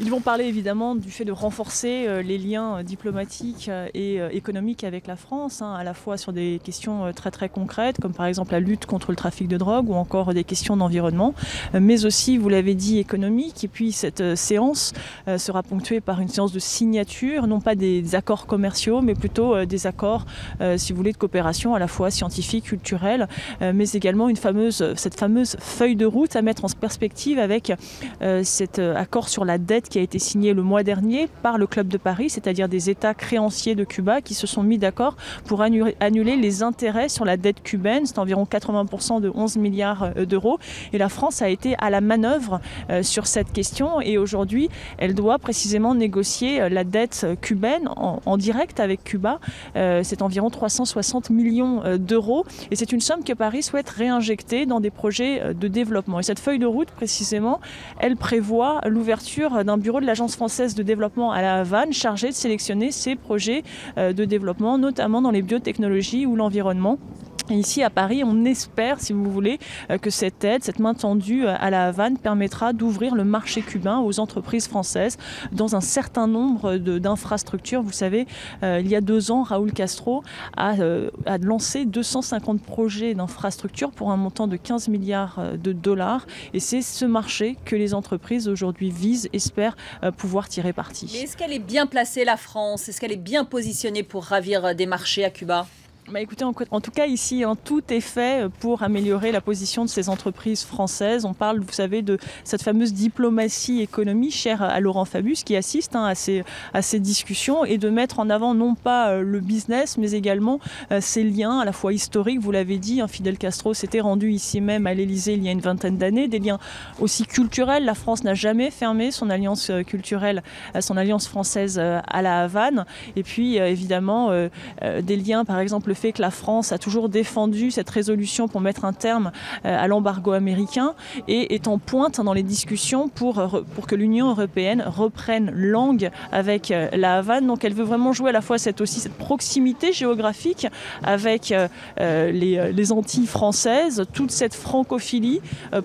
Ils vont parler évidemment du fait de renforcer les liens diplomatiques et économiques avec la France, à la fois sur des questions très très concrètes, comme par exemple la lutte contre le trafic de drogue ou encore des questions d'environnement, mais aussi, vous l'avez dit, économique. Et puis cette séance sera ponctuée par une séance de signature, non pas des accords commerciaux, mais plutôt des accords, si vous voulez, de coopération à la fois scientifique, culturelle, mais également cette fameuse feuille de route à mettre en perspective avec cet accord sur la dette qui a été signé le mois dernier par le Club de Paris, c'est-à-dire des États créanciers de Cuba qui se sont mis d'accord pour annuler les intérêts sur la dette cubaine. C'est environ 80% de 11 milliards d'euros. Et la France a été à la manœuvre sur cette question. Et aujourd'hui, elle doit précisément négocier la dette cubaine en direct avec Cuba. C'est environ 360 millions d'euros. Et c'est une somme que Paris souhaite réinjecter dans des projets de développement. Et cette feuille de route, précisément, elle prévoit l'ouverture d'un bureau de l'Agence française de développement à La Havane, chargé de sélectionner ces projets de développement, notamment dans les biotechnologies ou l'environnement. Et ici à Paris, on espère, si vous voulez, que cette aide, cette main tendue à La Havane permettra d'ouvrir le marché cubain aux entreprises françaises dans un certain nombre d'infrastructures. Vous savez, il y a 2 ans, Raúl Castro a lancé 250 projets d'infrastructures pour un montant de 15 milliards de dollars. Et c'est ce marché que les entreprises aujourd'hui visent, espèrent pouvoir tirer parti. Mais est-ce qu'elle est bien placée, la France? Est-ce qu'elle est bien positionnée pour ravir des marchés à Cuba? Écoutez, en tout cas ici, tout est fait pour améliorer la position de ces entreprises françaises. On parle, vous savez, de cette fameuse diplomatie économie chère à Laurent Fabius qui assiste à ces discussions, et de mettre en avant non pas le business, mais également ces liens à la fois historiques. Vous l'avez dit, Fidel Castro s'était rendu ici même à l'Élysée il y a une vingtaine d'années. Des liens aussi culturels. La France n'a jamais fermé son alliance culturelle, son alliance française à La Havane. Et puis évidemment des liens, par exemple, le fait que la France a toujours défendu cette résolution pour mettre un terme à l'embargo américain et est en pointe dans les discussions pour que l'Union européenne reprenne langue avec La Havane. Donc elle veut vraiment jouer à la fois cette proximité géographique avec les Antilles françaises, toute cette francophilie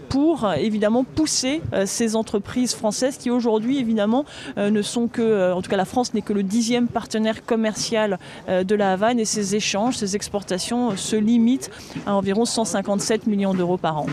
pour évidemment pousser ces entreprises françaises qui aujourd'hui évidemment ne sont que, en tout cas la France n'est que le 10e partenaire commercial de La Havane, et ces échanges, ces exportations se limitent à environ 157 millions d'euros par an.